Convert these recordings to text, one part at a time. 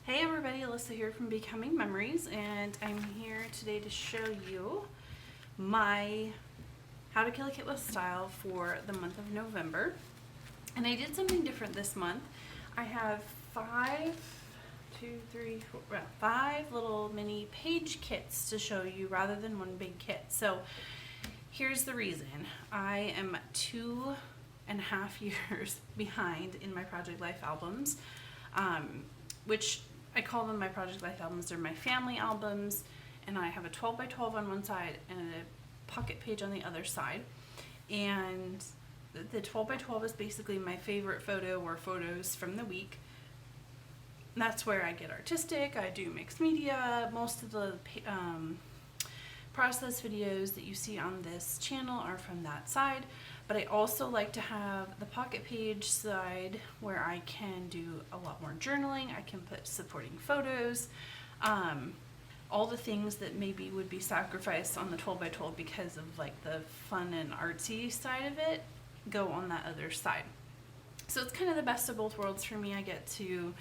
Hey everybody, Alyssa here from Becoming Memories, and I'm here today to show you my How to Kill a Kit with Style for the month of November. And I did something different this month. I have five little mini page kits to show you rather than one big kit. So here's the reason. I am 2.5 years behind in my Project Life albums, which I call them my Project Life albums. They're my family albums, and I have a 12 by 12 on one side and a pocket page on the other side. And the 12 by 12 is basically my favorite photo or photos from the week. That's where I get artistic. I do mixed media. Most of the process videos that you see on this channel are from that side, but I also like to have the pocket page side where I can do a lot more journaling. I can put supporting photos, all the things that maybe would be sacrificed on the 12 by 12 because of like the fun and artsy side of it go on that other side. So it's kind of the best of both worlds for me. I get to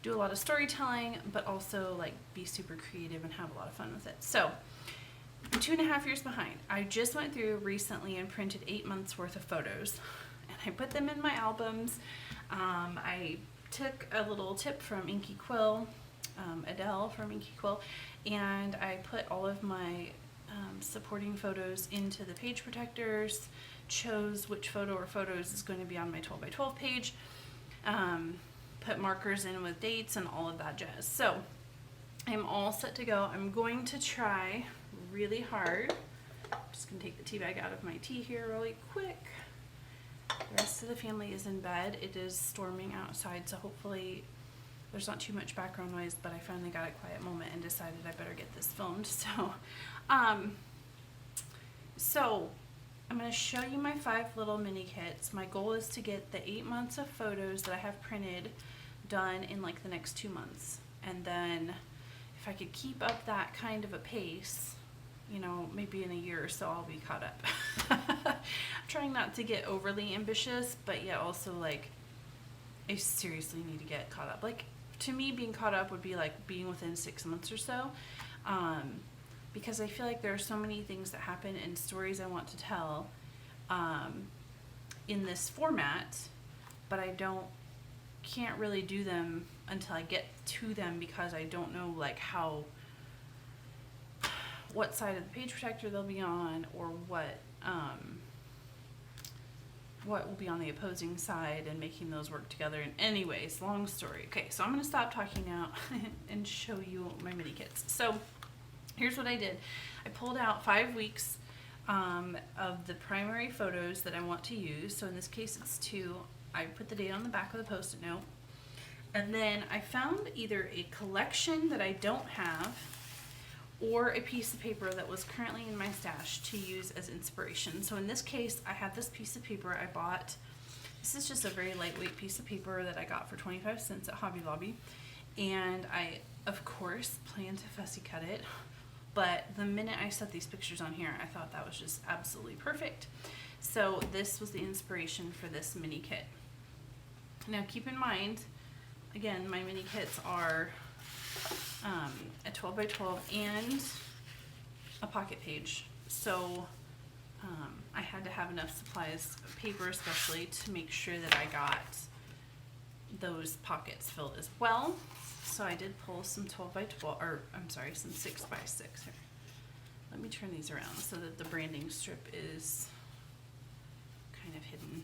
do a lot of storytelling, but also like be super creative and have a lot of fun with it. So I'm 2.5 years behind. I just went through recently and printed 8 months worth of photos, and I put them in my albums. I took a little tip from Inky Quill, Adele from Inky Quill, and I put all of my supporting photos into the page protectors, chose which photo or photos is going to be on my 12 by 12 page, put markers in with dates and all of that jazz. So I'm all set to go. I'm going to try really hard. I'm just going to take the tea bag out of my tea here really quick. The rest of the family is in bed. It is storming outside, so hopefully there's not too much background noise, but I finally got a quiet moment and decided I better get this filmed. So I'm going to show you my 5 little mini kits. My goal is to get the 8 months of photos that I have printed done in like the next 2 months. And then if I could keep up that kind of a pace, you know, maybe in a year or so I'll be caught up. I'm trying not to get overly ambitious, but yet also like I seriously need to get caught up. Like to me, being caught up would be like being within 6 months or so, because I feel like there are so many things that happen and stories I want to tell in this format, but I can't really do them until I get to them because I don't know like what side of the page protector they'll be on, or what will be on the opposing side, and making those work together. And anyways, long story. Okay, so I'm going to stop talking now and show you my mini kits. So here's what I did. I pulled out 5 weeks of the primary photos that I want to use. So in this case it's 2. I put the date on the back of the post-it note. And then I found either a collection that I don't have or a piece of paper that was currently in my stash to use as inspiration. So in this case, I have this piece of paper I bought. This is just a very lightweight piece of paper that I got for 25 cents at Hobby Lobby. And I, of course, plan to fussy cut it. But the minute I set these pictures on here, I thought that was just absolutely perfect. So this was the inspiration for this mini kit. Now keep in mind, again, my mini kits are a 12 by 12 and a pocket page. So I had to have enough supplies, paper especially, to make sure that I got those pockets filled as well. So I did pull some 12 by 12, or I'm sorry, some 6 by 6 here. Let me turn these around so that the branding strip is kind of hidden.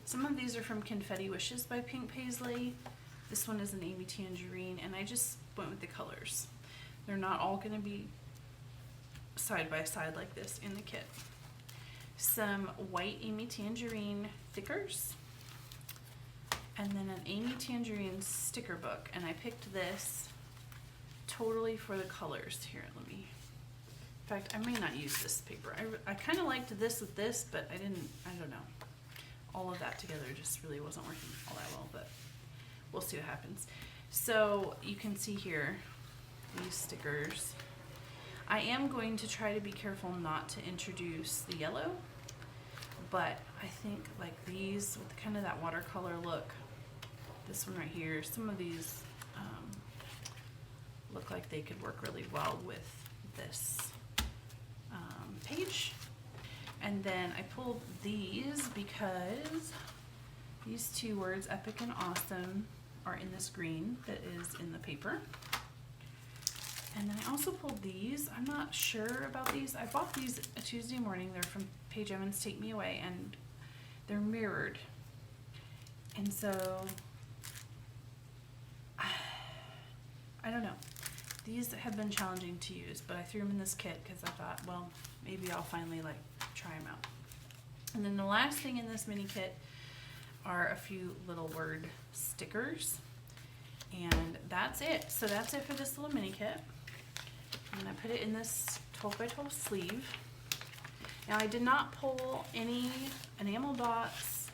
Some of these are from Confetti Wishes by Pink Paisley. This one is an Amy Tangerine, and I just went with the colors. They're not all going to be side by side like this in the kit. Some white Amy Tangerine thickers, and then an Amy Tangerine sticker book. And I picked this totally for the colors. Here, let me, in fact, I may not use this paper. I kind of liked this with this, but I don't know. All of that together just really wasn't working all that well, but we'll see what happens. So you can see here, these stickers. I am going to try to be careful not to introduce the yellow, but I think like these with kind of that watercolor look, this one right here, some of these look like they could work really well with this page. And then I pulled these because these two words, epic and awesome, are in this green that is in the paper. And then I also pulled these. I'm not sure about these. I bought these a Tuesday morning. They're from Paige Evans Take Me Away, and they're mirrored. And so, I don't know. These have been challenging to use, but I threw them in this kit because I thought, well, maybe I'll finally like try them out. And then the last thing in this mini kit are a few little word stickers. And that's it. So that's it for this little mini kit. And I put it in this 12 by 12 sleeve. Now I did not pull any enamel dots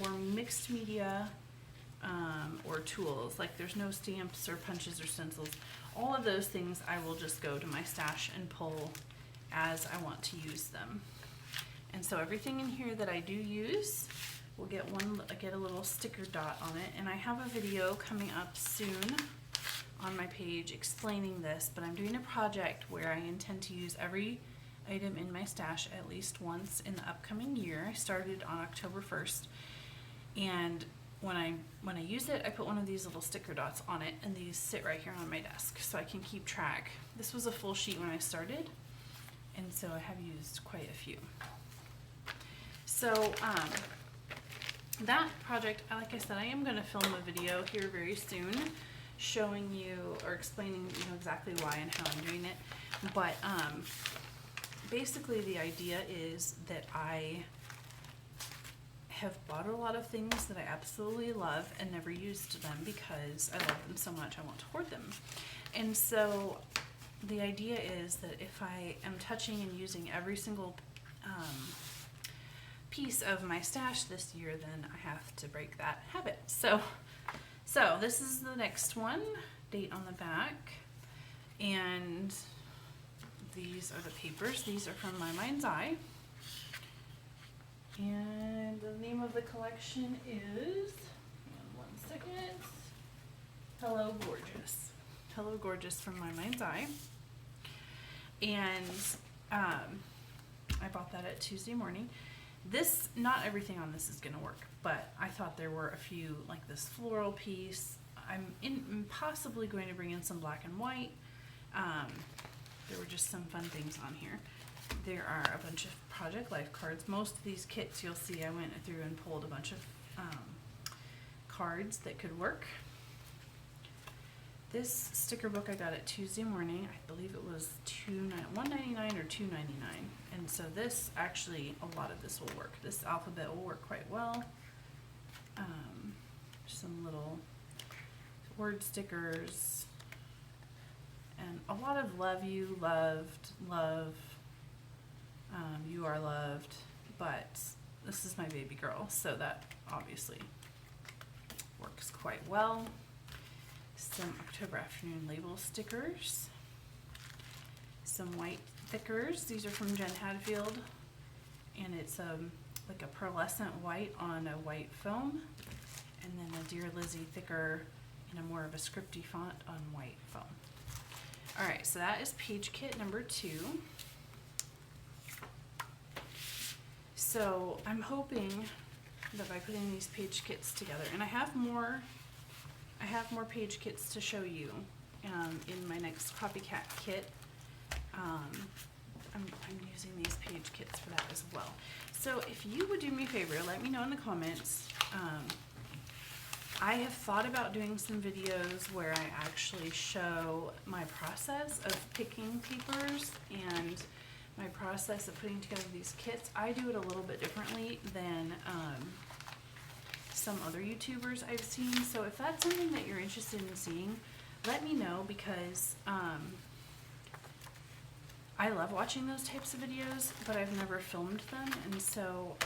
or mixed media or tools. Like there's no stamps or punches or stencils. All of those things I will just go to my stash and pull as I want to use them. And so everything in here that I do use will get a little sticker dot on it. And I have a video coming up soon on my page explaining this, but I'm doing a project where I intend to use every item in my stash at least once in the upcoming year. I started on October 1st, and when I use it, I put one of these little sticker dots on it, and these sit right here on my desk so I can keep track. This was a full sheet when I started, and so I have used quite a few. So that project, like I said, I am going to film a video here very soon showing you or explaining, you know, exactly why and how I'm doing it. But basically the idea is that I have bought a lot of things that I absolutely love and never used them because I love them so much I want to hoard them. And so the idea is that if I am touching and using every single piece of my stash this year, then I have to break that habit. So this is the next one, date on the back, and these are the papers. These are from My Mind's Eye. And the name of the collection is, hang on one second, Hello Gorgeous. Hello Gorgeous from My Mind's Eye. And I bought that at Tuesday morning. This, not everything on this is going to work, but I thought there were a few, like this floral piece. I'm possibly going to bring in some black and white. There were just some fun things on here. There are a bunch of Project Life cards. Most of these kits you'll see I went through and pulled a bunch of cards that could work. This sticker book I got at Tuesday morning. I believe it was $1.99 or $2.99. And so this actually, a lot of this will work. This alphabet will work quite well. Some little word stickers. And a lot of love you, loved, love, you are loved. But this is my baby girl, so that obviously works quite well. Some October Afternoon label stickers, some white thickers. These are from Jen Hadfield, and it's like a pearlescent white on a white foam, and then a Dear Lizzie thicker in a more of a scripty font on white foam. All right, so that is page kit number 2. So I'm hoping that by putting these page kits together, and I have more page kits to show you in my next copycat kit. I'm using these page kits for that as well. So if you would do me a favor, let me know in the comments. I have thought about doing some videos where I actually show my process of picking papers and my process of putting together these kits. I do it a little bit differently than some other YouTubers I've seen. So if that's something that you're interested in seeing, let me know, because I love watching those types of videos, but I've never filmed them, and so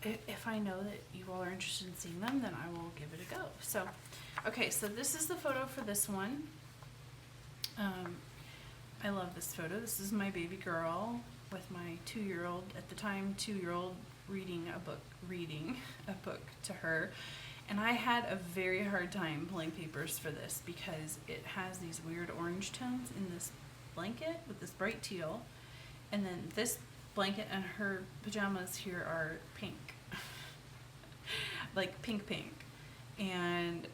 if I know that you all are interested in seeing them, then I will give it a go. So, okay, so this is the photo for this one. I love this photo. This is my baby girl with my 2-year-old, at the time 2-year-old, reading a book to her. And I had a very hard time pulling papers for this because it has these weird orange tones in this blanket with this bright teal. And then this blanket and her pajamas here are pink. Like pink. And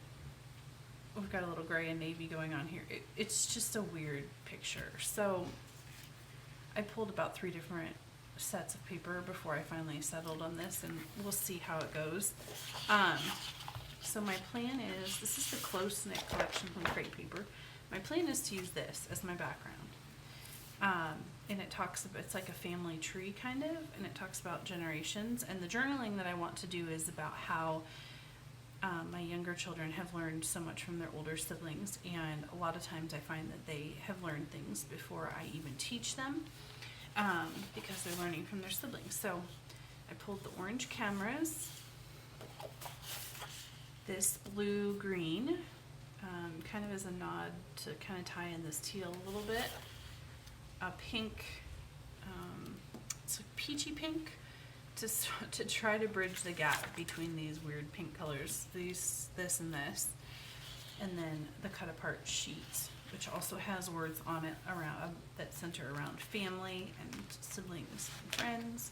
we've got a little gray and navy going on here. It's just a weird picture. So I pulled about 3 different sets of paper before I finally settled on this, and we'll see how it goes. So my plan is, this is the Close Knit collection from Crate Paper. My plan is to use this as my background. And it talks about, it's like a family tree kind of, and it talks about generations. And the journaling that I want to do is about how my younger children have learned so much from their older siblings, and a lot of times I find that they have learned things before I even teach them, because they're learning from their siblings. So I pulled the orange cameras, this blue-green, kind of as a nod to kind of tie in this teal a little bit, a pink, it's like peachy pink, to try to bridge the gap between these weird pink colors, this and this, and then the cut apart sheet, which also has words on it around that center around family and siblings and friends.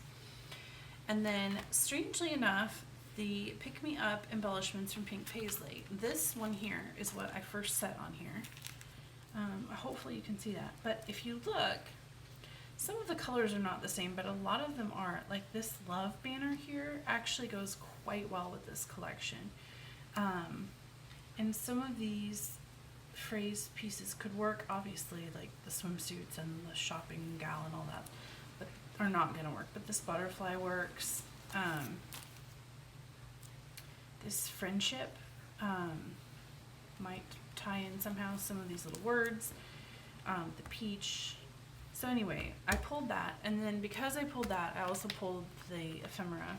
And then, strangely enough, the Pick Me Up embellishments from Pink Paisley. This one here is what I first set on here. Hopefully you can see that. But if you look, some of the colors are not the same, but a lot of them are. Like this love banner here actually goes quite well with this collection. And some of these phrase pieces could work, obviously, like the swimsuits and the shopping gal and all that, but are not going to work. But this butterfly works. This friendship might tie in somehow, some of these little words. The peach. So anyway, I pulled that, and then because I pulled that, I also pulled the ephemera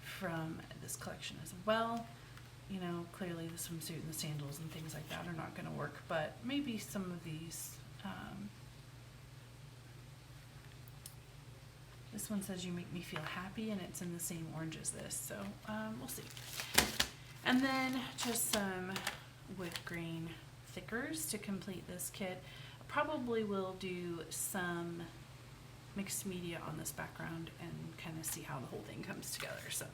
from this collection as well. You know, clearly the swimsuit and the sandals and things like that are not going to work, but maybe some of these. This one says you make me feel happy, and it's in the same orange as this, so we'll see. And then just some wood grain thickers to complete this kit. Probably will do some mixed media on this background and kind of see how the whole thing comes together. So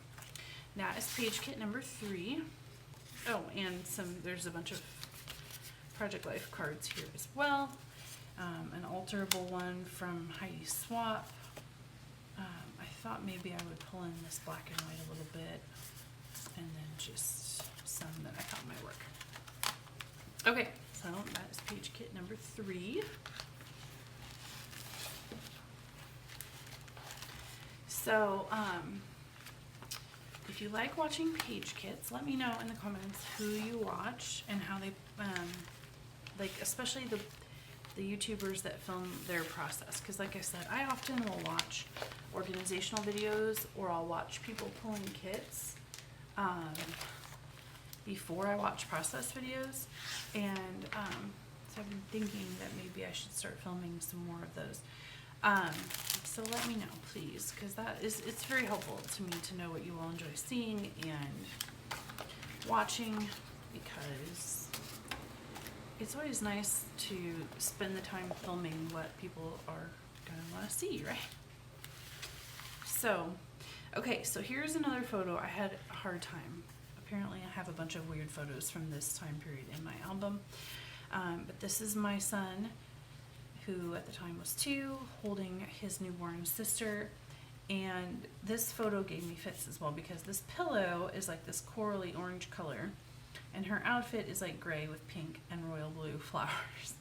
that is page kit number 3. Oh, and there's a bunch of Project Life cards here as well. An alterable one from Heidi Swap. I thought maybe I would pull in this black and white a little bit, and then just some that I thought might work. Okay, so that is page kit number 3. So, if you like watching page kits, let me know in the comments who you watch and how they, like especially the YouTubers that film their process. Because like I said, I often will watch organizational videos, or I'll watch people pulling kits before I watch process videos. And so I've been thinking that maybe I should start filming some more of those. So let me know, please, because it's very helpful to me to know what you all enjoy seeing and watching, because it's always nice to spend the time filming what people are gonna want to see, right? So, okay, so here's another photo. I had a hard time. Apparently I have a bunch of weird photos from this time period in my album. But this is my son, who at the time was 2, holding his newborn sister. And this photo gave me fits as well, because this pillow is like this corally orange color, and her outfit is like gray with pink and royal blue flowers.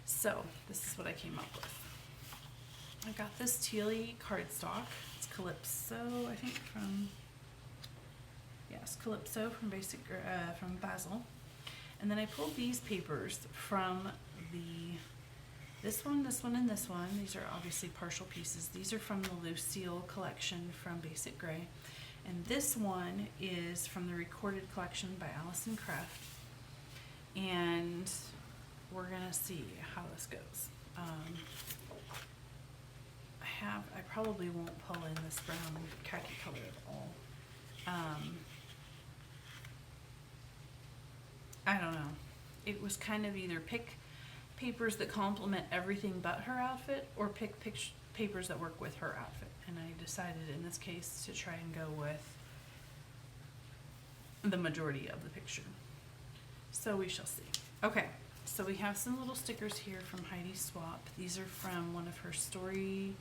So this is what I came up with. I got this tealy cardstock. It's Calypso, I think, Calypso from from Basil. And then I pulled these papers from this one, and this one. These are obviously partial pieces. These are from the Lucille collection from Basic Gray. And this one is from the Recorded collection by Alison Craft. And we're gonna see how this goes. I probably won't pull in this brown khaki color at all. I don't know. It was kind of either pick papers that complement everything but her outfit, or pick papers that work with her outfit. And I decided in this case to try and go with the majority of the picture. So we shall see. Okay, so we have some little stickers here from Heidi Swap. These are from one of her storyline,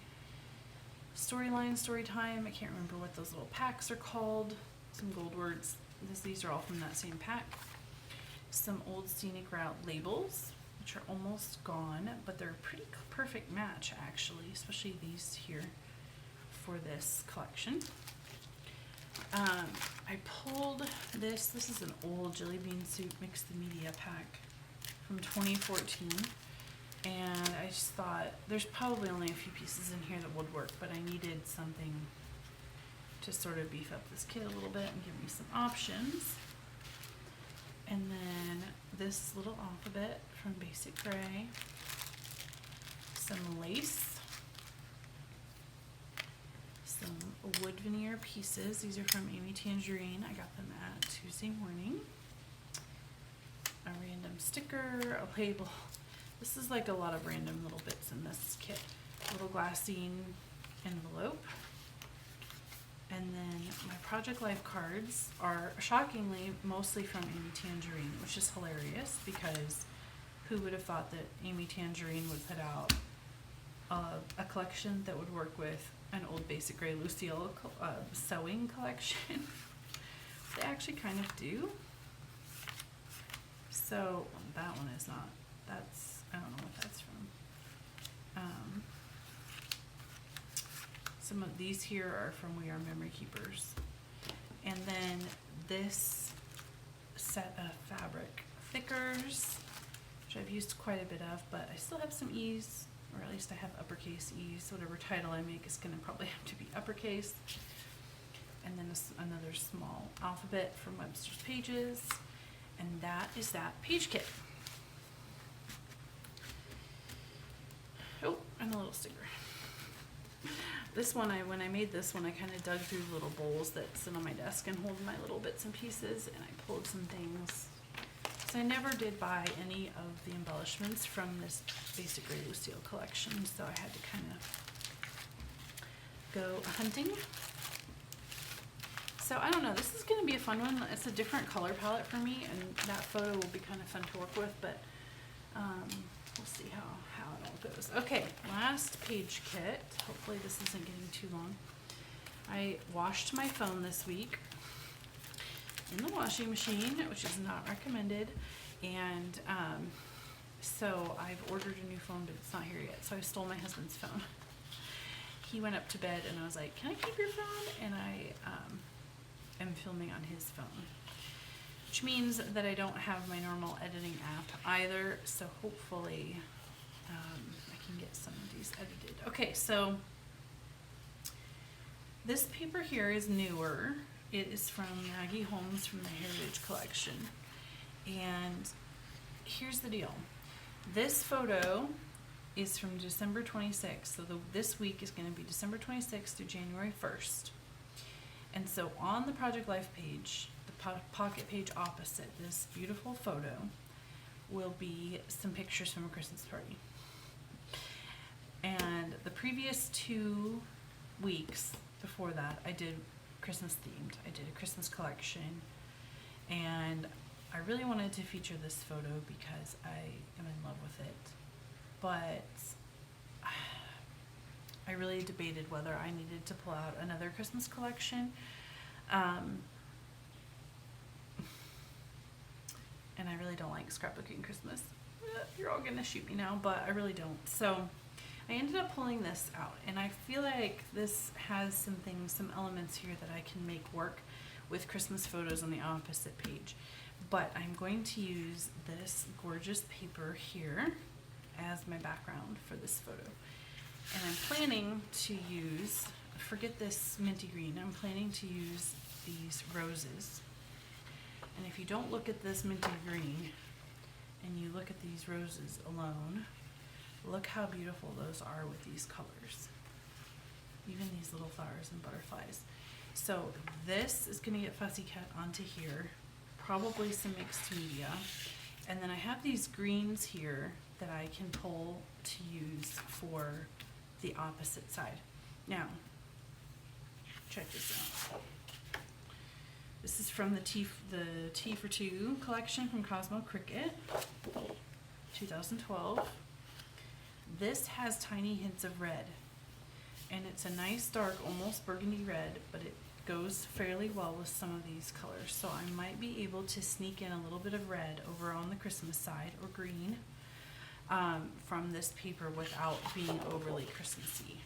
story time. I can't remember what those little packs are called. Some gold words. These are all from that same pack. Some old scenic route labels, which are almost gone, but they're a pretty perfect match actually, especially these here for this collection. I pulled this is an old Jelly Bean Soup Mix the Media pack from 2014, and I just thought there's probably only a few pieces in here that would work, but I needed something to sort of beef up this kit a little bit and give me some options. And then this little alphabet from Basic Gray, some lace, some wood veneer pieces. These are from Amy Tangerine. I got them at Tuesday Morning. A random sticker, a label. This is like a lot of random little bits in this kit. A little glassine envelope. And then my Project Life cards are shockingly mostly from Amy Tangerine, which is hilarious because who would have thought that Amy Tangerine would put out a collection that would work with an old Basic Gray Lucille sewing collection. They actually kind of do. So that one is not, I don't know what that's from. Some of these here are from We Are Memory Keepers. And then this set of fabric thickers, which I've used quite a bit of, but I still have some E's, or at least I have uppercase E's. Whatever title I make is going to probably have to be uppercase. And then another small alphabet from Webster's Pages. And that is that page kit. Oh, and a little sticker. This one, when I made this one, I kind of dug through little bowls that sit on my desk and hold my little bits and pieces, and I pulled some things. So I never did buy any of the embellishments from this Basic Gray Lucille collection, so I had to kind of go hunting. So I don't know, this is going to be a fun one. It's a different color palette for me, and that photo will be kind of fun to work with, but we'll see how it all goes. Okay, last page kit. Hopefully this isn't getting too long. I washed my phone this week in the washing machine, which is not recommended, and so I've ordered a new phone, but it's not here yet, so I stole my husband's phone. He went up to bed, and I was like, can I keep your phone? And I am filming on his phone, which means that I don't have my normal editing app either, so hopefully I can get some of these edited. Okay, so this paper here is newer. It is from Maggie Holmes from the Heritage Collection. And here's the deal. This photo is from December 26th, so this week is going to be December 26th through January 1st. And so on the Project Life page, the pocket page opposite this beautiful photo, will be some pictures from a Christmas party. And the previous 2 weeks before that, I did Christmas themed. I did a Christmas collection, and I really wanted to feature this photo because I am in love with it. But I really debated whether I needed to pull out another Christmas collection. And I really don't like scrapbooking Christmas. You're all gonna shoot me now, but I really don't. So I ended up pulling this out, and I feel like this has some things, some elements here that I can make work with Christmas photos on the opposite page. But I'm going to use this gorgeous paper here as my background for this photo. And I'm planning to use, forget this minty green, I'm planning to use these roses. And if you don't look at this minty green and you look at these roses alone, look how beautiful those are with these colors. Even these little flowers and butterflies. So this is gonna get fussy cut onto here, probably some mixed media. And then I have these greens here that I can pull to use for the opposite side. Now, check this out. This is from the T for Two collection from Cosmo Cricut, 2012. This has tiny hints of red, and it's a nice dark, almost burgundy red, but it goes fairly well with some of these colors. So I might be able to sneak in a little bit of red over on the Christmas side, or green, from this paper without being overly Christmassy.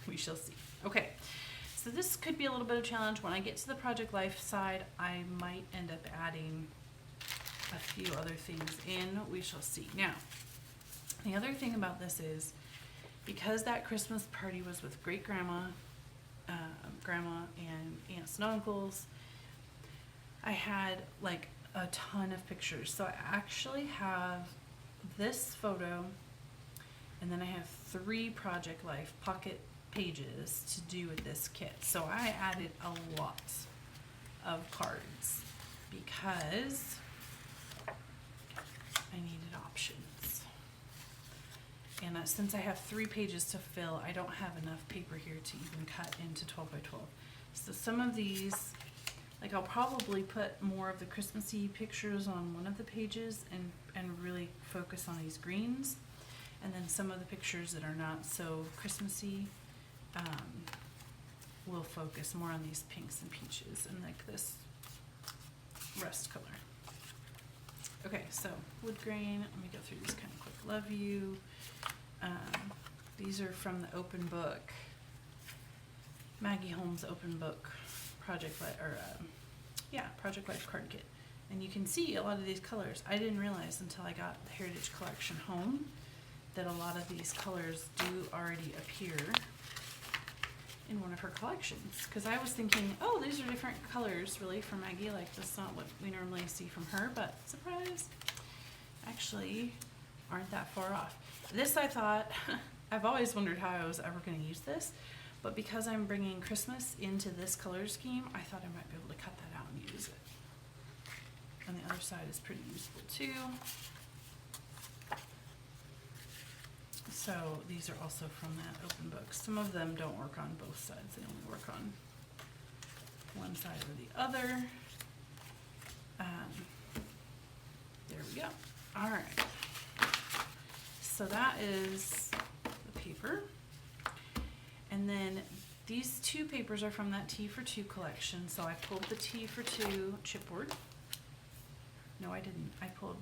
We shall see. Okay, so this could be a little bit of a challenge. When I get to the Project Life side, I might end up adding a few other things in. We shall see. Now, the other thing about this is, because that Christmas party was with great grandma, grandma and aunts and uncles, I had like a ton of pictures. So I actually have this photo, and then I have 3 Project Life pocket pages to do with this kit. So I added a lot of cards because I needed options. And since I have 3 pages to fill, I don't have enough paper here to even cut into 12 by 12. So some of these, like, I'll probably put more of the Christmassy pictures on one of the pages and really focus on these greens. And then some of the pictures that are not so Christmassy, we'll focus more on these pinks and peaches and like this rust color. Okay, so wood grain, let me go through these kind of quick. Love You. These are from the Open Book, Maggie Holmes Open Book Project Life, or Project Life card kit. And you can see a lot of these colors. I didn't realize until I got the Heritage Collection home that a lot of these colors do already appear in one of her collections. Because I was thinking, oh, these are different colors really from Maggie, like that's not what we normally see from her, but surprise, actually aren't that far off. This, I thought, I've always wondered how I was ever going to use this, but because I'm bringing Christmas into this color scheme, I thought I might be able to cut that out and use it. And the other side is pretty useful too. So these are also from that Open Book. Some of them don't work on both sides. They only work on one side or the other. There we go. All right. So that is the paper. And then these 2 papers are from that T for Two collection. So I pulled the T for Two chipboard. No, I didn't. I pulled,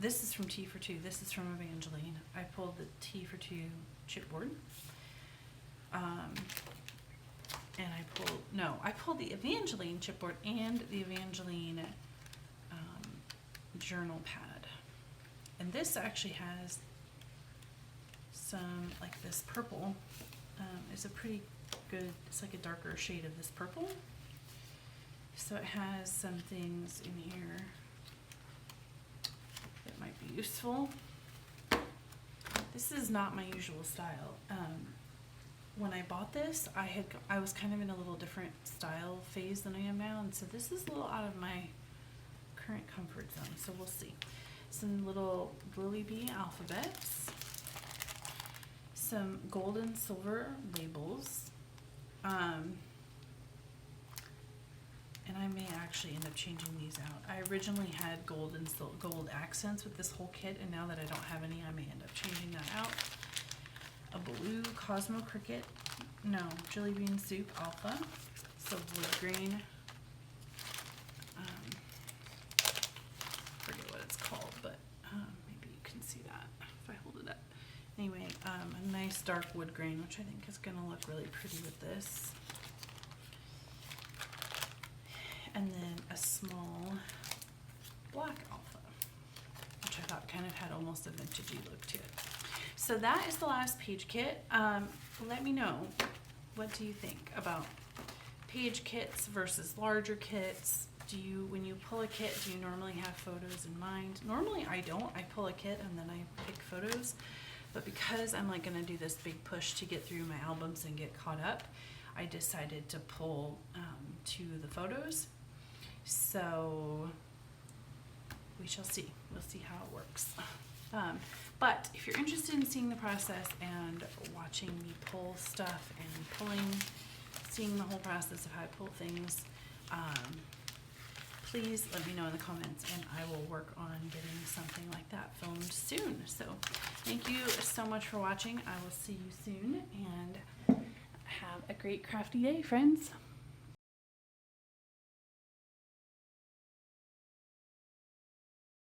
this is from T for Two. This is from Evangeline. I pulled the T for Two chipboard. And I pulled the Evangeline chipboard and the Evangeline journal pad. And this actually has some, like this purple, is a pretty good, it's like a darker shade of this purple. So it has some things in here that might be useful. This is not my usual style. When I bought this, I was kind of in a little different style phase than I am now, and so this is a little out of my current comfort zone, so we'll see. Some little Lily Bee alphabets, some gold and silver labels, and I may actually end up changing these out. I originally had gold and gold accents with this whole kit, and now that I don't have any, I may end up changing that out. A blue Cosmo Cricut, Jelly Bean Soup Alpha, so wood grain. Forget what it's called, but maybe you can see that if I hold it up. Anyway, a nice dark wood grain, which I think is going to look really pretty with this. And then a small black alpha, which I thought kind of had almost a vintagey look to it. So that is the last page kit. Let me know, what do you think about page kits versus larger kits? When you pull a kit, do you normally have photos in mind? Normally I don't. I pull a kit and then I pick photos. But because I'm like gonna do this big push to get through my albums and get caught up, I decided to pull to the photos. So we shall see. We'll see how it works. But if you're interested in seeing the process and watching me pull stuff and seeing the whole process of how I pull things, please let me know in the comments, and I will work on getting something like that filmed soon. So thank you so much for watching. I will see you soon, and have a great crafty day, friends.